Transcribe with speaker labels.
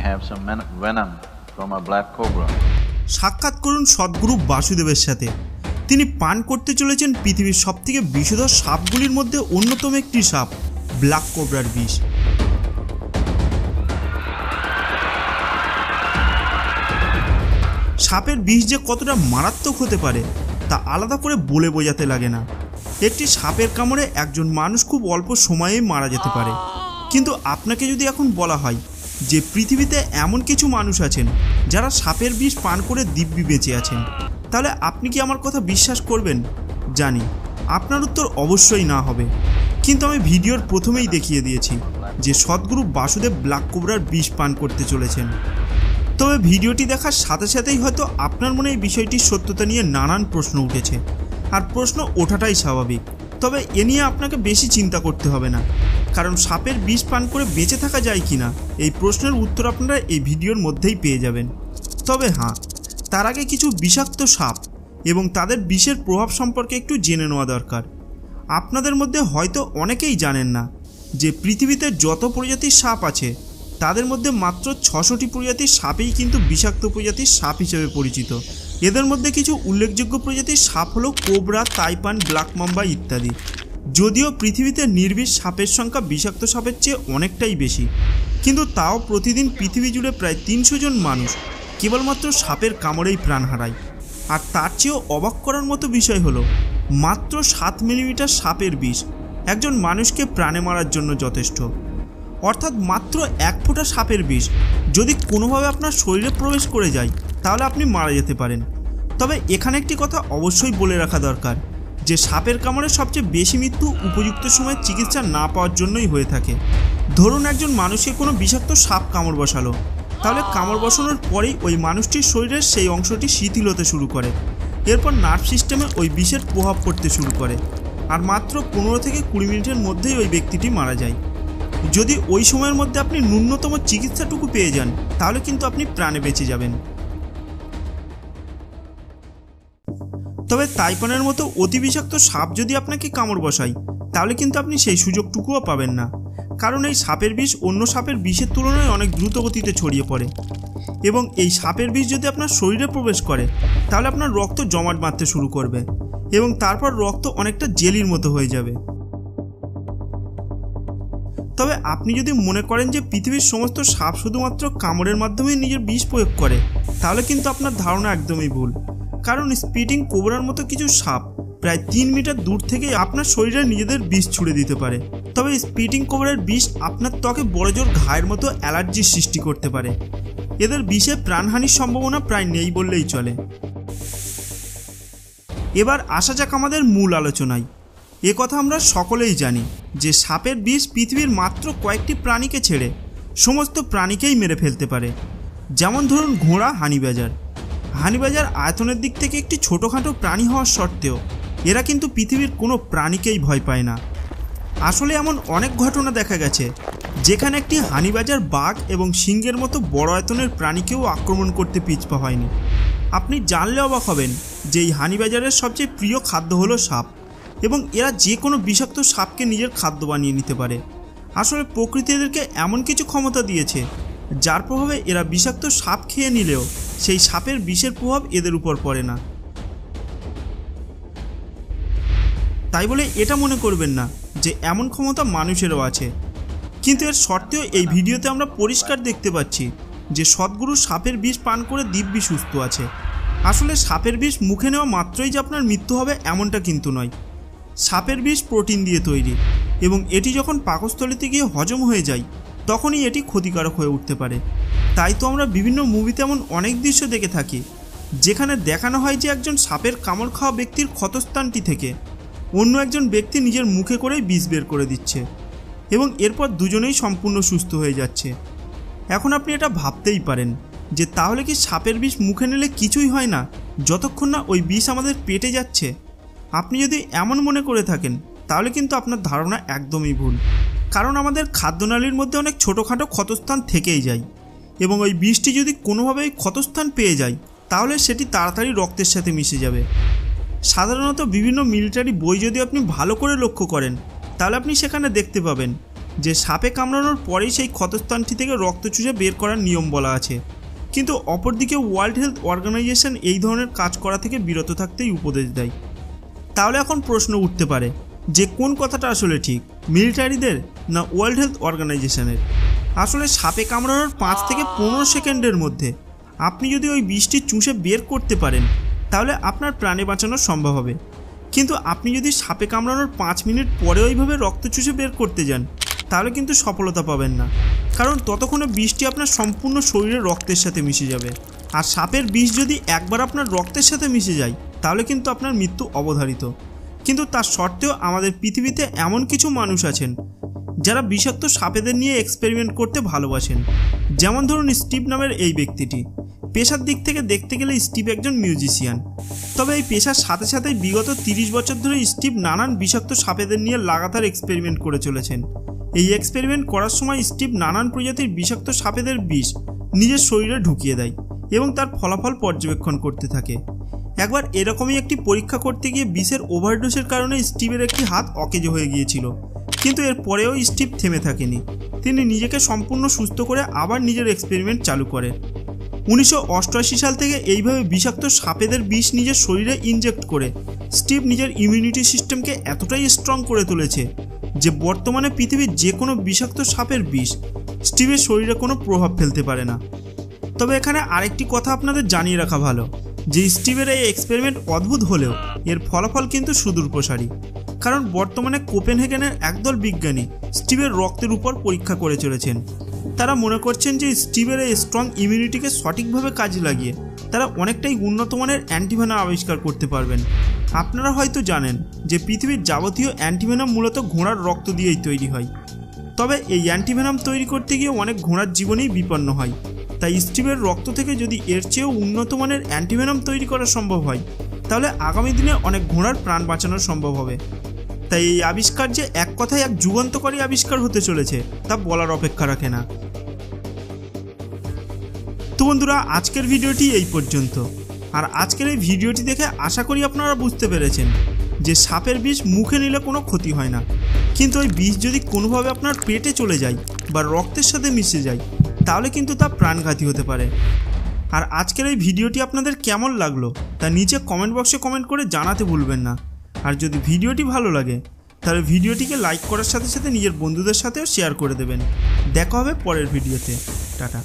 Speaker 1: have some venom from a black cobra.
Speaker 2: সাক্ষাৎ করুন সদ্গুরু বাসুদেবের সাথে। তিনি পান করতে চলেছেন পৃথিবীর সবথেকে বিষধর সাপগুলির মধ্যে অন্যতম একটি সাপ, ব্ল্যাক কোবরার বিষ। সাপের বিষ যে কতটা মারাত্মক হতে পারে তা আলাদা করে বলে বোঝাতে লাগে না। একটি সাপের কামড়ে একজন মানুষ খুব অল্প সময়েই মারা যেতে পারে, কিন্তু আপনাকে যদি এখন বলা হয় যে পৃথিবীতে এমন কিছু মানুষ আছেন যারা সাপের বিষ পান করে দিব্যি বেঁচে আছেন, তাহলে আপনি কি আমার কথা বিশ্বাস করবেন? জানি আপনার উত্তর অবশ্যই না হবে, কিন্তু আমি ভিডিওর প্রথমেই দেখিয়ে দিয়েছি যে সদ্গুরু বাসুদেব ব্ল্যাক কোবরার বিষ পান করতে চলেছেন। তবে ভিডিওটি দেখার সাথে সাথেই হয়তো আপনার মনে এই বিষয়টির সত্যতা নিয়ে নানান প্রশ্ন উঠেছে, আর প্রশ্ন ওঠাটাই স্বাভাবিক। তবে এ নিয়ে আপনাকে বেশি চিন্তা করতে হবে না, কারণ সাপের বিষ পান করে বেঁচে থাকা যায় কি না এই প্রশ্নের উত্তর আপনারা এই ভিডিওর মধ্যেই পেয়ে যাবেন। তবে হ্যাঁ, তার আগে কিছু বিষাক্ত সাপ এবং তাদের বিষের প্রভাব সম্পর্কে একটু জেনে নেওয়া দরকার। আপনাদের মধ্যে হয়তো অনেকেই জানেন না যে পৃথিবীতে যত প্রজাতির সাপ আছে তাদের মধ্যে মাত্র ৬০০টি প্রজাতির সাপই কিন্তু বিষাক্ত প্রজাতির সাপ হিসেবে পরিচিত। এদের মধ্যে কিছু উল্লেখযোগ্য প্রজাতির সাপ হলো কোবরা, তাইপান, ব্ল্যাক মাম্বা ইত্যাদি। যদিও পৃথিবীতে নির্বিষ সাপের সংখ্যা বিষাক্ত সাপের চেয়ে অনেকটাই বেশি, কিন্তু তাও প্রতিদিন পৃথিবী জুড়ে প্রায় ৩০০ জন মানুষ কেবলমাত্র সাপের কামড়েই প্রাণ হারায়। আর তার চেয়েও অবাক করার মতো বিষয় হলো মাত্র ৭ মিলিমিটার সাপের বিষ একজন মানুষকে প্রাণে মারার জন্য যথেষ্ট। অর্থাৎ মাত্র ১ ফোঁটা সাপের বিষ যদি কোনোভাবে আপনার শরীরে প্রবেশ করে যায় তাহলে আপনি মারা যেতে পারেন। তবে এখানে একটি কথা অবশ্যই বলে রাখা দরকার যে সাপের কামড়ে সবচেয়ে বেশি মৃত্যু উপযুক্ত সময়ে চিকিৎসা না পাওয়ার জন্যই হয়ে থাকে। ধরুন একজন মানুষকে কোনো বিষাক্ত সাপ কামড় বসালো, তাহলে কামড় বসানোর পরেই ওই মানুষটির শরীরের সেই অংশটি শিথিল হতে শুরু করে, এরপর নার্ভ সিস্টেমে ওই বিষের প্রভাব পড়তে শুরু করে, আর মাত্র ১৫ থেকে ২০ মিনিটের মধ্যেই ওই ব্যক্তিটি মারা যায়। যদি ওই সময়ের মধ্যে আপনি ন্যূনতম চিকিৎসাটুকু পেয়ে যান তাহলে কিন্তু আপনি প্রাণে বেঁচে যাবেন। তবে তাইপানের মতো অতি বিষাক্ত সাপ যদি আপনাকে কামড় বসায় তাহলে কিন্তু আপনি সেই সুযোগটুকুও পাবেন না, কারণ এই সাপের বিষ অন্য সাপের বিষের তুলনায় অনেক দ্রুত গতিতে ছড়িয়ে পড়ে, এবং এই সাপের বিষ যদি আপনার শরীরে প্রবেশ করে তাহলে আপনার রক্ত জমাট বাঁধতে শুরু করবে এবং তারপর রক্ত অনেকটা জেলির মতো হয়ে যাবে। তবে আপনি যদি মনে করেন যে পৃথিবীর সমস্ত সাপ শুধুমাত্র কামড়ের মাধ্যমেই নিজের বিষ প্রয়োগ করে, তাহলে কিন্তু আপনার ধারণা একদমই ভুল। কারণ স্পিটিং কোবরার মতো কিছু সাপ প্রায় ৩ মিটার দূর থেকেই আপনার শরীরে নিজেদের বিষ ছুড়ে দিতে পারে। তবে স্পিটিং কোবরার বিষ আপনার ত্বকে বড়জোর ঘায়ের মতো অ্যালার্জির সৃষ্টি করতে পারে। এদের বিষে প্রাণহানির সম্ভাবনা প্রায় নেই বললেই চলে। এবার আসা যাক আমাদের মূল আলোচনায়। এ কথা আমরা সকলেই জানি যে সাপের বিষ পৃথিবীর মাত্র কয়েকটি প্রাণীকে ছেড়ে সমস্ত প্রাণীকেই মেরে ফেলতে পারে। যেমন ধরুন ঘোড়া, হানিবাজার। হানিবাজার আয়তনের দিক থেকে একটি ছোটোখাটো প্রাণী হওয়ার সত্ত্বেও এরা কিন্তু পৃথিবীর কোনো প্রাণীকেই ভয় পায় না। আসলে এমন অনেক ঘটনা দেখা গেছে যেখানে একটি হানিবাজার বাঘ এবং সিংহের মতো বড় আয়তনের প্রাণীকেও আক্রমণ করতে পিছপা হয়নি। আপনি জানলে অবাক হবেন যে এই হানিবাজারের সবচেয়ে প্রিয় খাদ্য হলো সাপ, এবং এরা যে কোনো বিষাক্ত সাপকে নিজের খাদ্য বানিয়ে নিতে পারে। আসলে প্রকৃতি এদেরকে এমন কিছু ক্ষমতা দিয়েছে যার প্রভাবে এরা বিষাক্ত সাপ খেয়ে নিলেও সেই সাপের বিষের প্রভাব এদের উপর পড়ে না। তাই বলে এটা মনে করবেন না যে এমন ক্ষমতা মানুষেরও আছে, কিন্তু এর সত্ত্বেও এই ভিডিওতে আমরা পরিষ্কার দেখতে পাচ্ছি যে সদ্গুরু সাপের বিষ পান করে দিব্যি সুস্থ আছে। আসলে সাপের বিষ মুখে নেওয়া মাত্রই যে আপনার মৃত্যু হবে এমনটা কিন্তু নয়। সাপের বিষ প্রোটিন দিয়ে তৈরি, এবং এটি যখন পাকস্থলীতে গিয়ে হজম হয়ে যায় তখনই এটি ক্ষতিকারক হয়ে উঠতে পারে। তাই তো আমরা বিভিন্ন মুভিতে এমন অনেক দৃশ্য দেখে থাকি যেখানে দেখানো হয় যে একজন সাপের কামড় খাওয়া ব্যক্তির ক্ষতস্থানটি থেকে অন্য একজন ব্যক্তি নিজের মুখে করেই বিষ বের করে দিচ্ছে, এবং এরপর দুজনেই সম্পূর্ণ সুস্থ হয়ে যাচ্ছে। এখন আপনি এটা ভাবতেই পারেন যে তাহলে কি সাপের বিষ মুখে নিলে কিছুই হয় না যতক্ষণ না ওই বিষ আমাদের পেটে যাচ্ছে? আপনি যদি এমন মনে করে থাকেন তাহলে কিন্তু আপনার ধারণা একদমই ভুল, কারণ আমাদের খাদ্যনালীর মধ্যে অনেক ছোটোখাটো ক্ষতস্থান থেকেই যায়, এবং ওই বিষটি যদি কোনোভাবেই ক্ষতস্থান পেয়ে যায় তাহলে সেটি তাড়াতাড়ি রক্তের সাথে মিশে যাবে। সাধারণত বিভিন্ন মিলিটারি বই যদি আপনি ভালো করে লক্ষ্য করেন তাহলে আপনি সেখানে দেখতে পাবেন যে সাপে কামড়ানোর পরেই সেই ক্ষতস্থানটি থেকে রক্ত চুষে বের করার নিয়ম বলা আছে, কিন্তু অপরদিকে ওয়ার্ল্ড হেলথ অর্গানাইজেশন এই ধরনের কাজ করা থেকে বিরত থাকতেই উপদেশ দেয়। তাহলে এখন প্রশ্ন উঠতে পারে যে কোন কথাটা আসলে ঠিক, মিলিটারিদের না ওয়ার্ল্ড হেলথ অর্গানাইজেশনের? আসলে সাপে কামড়ানোর 5 থেকে 15 সেকেন্ডের মধ্যে আপনি যদি ওই বিষটি চুষে বের করতে পারেন তাহলে আপনার প্রাণে বাঁচানো সম্ভব হবে, কিন্তু আপনি যদি সাপে কামড়ানোর 5 মিনিট পরে ওইভাবে রক্ত চুষে বের করতে যান তাহলে কিন্তু সফলতা পাবেন না, কারণ ততক্ষণে বিষটি আপনার সম্পূর্ণ শরীরে রক্তের সাথে মিশে যাবে। আর সাপের বিষ যদি একবার আপনার রক্তের সাথে মিশে যায় তাহলে কিন্তু আপনার মৃত্যু অবধারিত। কিন্তু তার সত্ত্বেও আমাদের পৃথিবীতে এমন কিছু মানুষ আছেন যারা বিষাক্ত সাপেদের নিয়ে এক্সপেরিমেন্ট করতে ভালোবাসেন। যেমন ধরুন স্টিভ নামের এই ব্যক্তিটি। পেশার দিক থেকে দেখতে গেলে স্টিভ একজন মিউজিশিয়ান, তবে এই পেশার সাথে সাথেই বিগত 30 বছর ধরে স্টিভ নানান বিষাক্ত সাপেদের নিয়ে লাগাতার এক্সপেরিমেন্ট করে চলেছেন। এই এক্সপেরিমেন্ট করার সময় স্টিভ নানান প্রজাতির বিষাক্ত সাপেদের বিষ নিজের শরীরে ঢুকিয়ে দেয় এবং তার ফলাফল পর্যবেক্ষণ করতে থাকে। একবার এরকমই একটি পরীক্ষা করতে গিয়ে বিষের ওভারডোজের কারণে স্টিভের একটি হাত অকেজ হয়ে গিয়েছিল, কিন্তু এর পরেও স্টিভ থেমে থাকেনি। তিনি নিজেকে সম্পূর্ণ সুস্থ করে আবার নিজের এক্সপেরিমেন্ট চালু করেন। 1988 সাল থেকে এইভাবে বিষাক্ত সাপেদের বিষ নিজের শরীরে ইনজেক্ট করে স্টিভ নিজের ইমিউনিটি সিস্টেমকে এতটাই স্ট্রং করে তুলেছে যে বর্তমানে পৃথিবীর যে কোনো বিষাক্ত সাপের বিষ স্টিভের শরীরে কোনো প্রভাব ফেলতে পারে না। তবে এখানে আরেকটি কথা আপনাদের জানিয়ে রাখা ভালো যে স্টিভের এই এক্সপেরিমেন্ট অদ্ভুত হলেও এর ফলাফল কিন্তু সুদূরপ্রসারী, কারণ বর্তমানে কোপেনহেগেনের একদল বিজ্ঞানী স্টিভের রক্তের উপর পরীক্ষা করে চলেছেন। তারা মনে করছেন যে স্টিভের এই স্ট্রং ইমিউনিটিকে সঠিকভাবে কাজে লাগিয়ে তারা অনেকটাই উন্নত মানের অ্যান্টিভেনাম আবিষ্কার করতে পারবেন। আপনারা হয়তো জানেন যে পৃথিবীর যাবতীয় অ্যান্টিভেনাম মূলত ঘোড়ার রক্ত দিয়েই তৈরি হয়, তবে এই অ্যান্টিভেনাম তৈরি করতে গিয়ে অনেক ঘোড়ার জীবনেই বিপন্ন হয়। তাই স্টিভের রক্ত থেকে যদি এর চেয়েও উন্নত মানের অ্যান্টিভেনাম তৈরি করা সম্ভব হয় তাহলে আগামী দিনে অনেক ঘোড়ার প্রাণ বাঁচানো সম্ভব হবে। তাই এই আবিষ্কার যে এক কথায় এক যুগান্তকারী আবিষ্কার হতে চলেছে তা বলার অপেক্ষা রাখে না। তো বন্ধুরা, আজকের ভিডিওটি এই পর্যন্ত। আর আজকের এই ভিডিওটি দেখে আশা করি আপনারা বুঝতে পেরেছেন যে সাপের বিষ মুখে নিলে কোনো ক্ষতি হয় না, কিন্তু ওই বিষ যদি কোনোভাবে আপনার পেটে চলে যায় বা রক্তের সাথে মিশে যায় তাহলে কিন্তু তা প্রাণঘাতী হতে পারে। আর আজকের এই ভিডিওটি আপনাদের কেমন লাগলো তা নিচে কমেন্ট বক্সে কমেন্ট করে জানাতে ভুলবেন না। আর যদি ভিডিওটি ভালো লাগে তাহলে ভিডিওটিকে লাইক করার সাথে সাথে নিজের বন্ধুদের সাথেও শেয়ার করে দেবেন। দেখা হবে পরের ভিডিওতে। টাটা।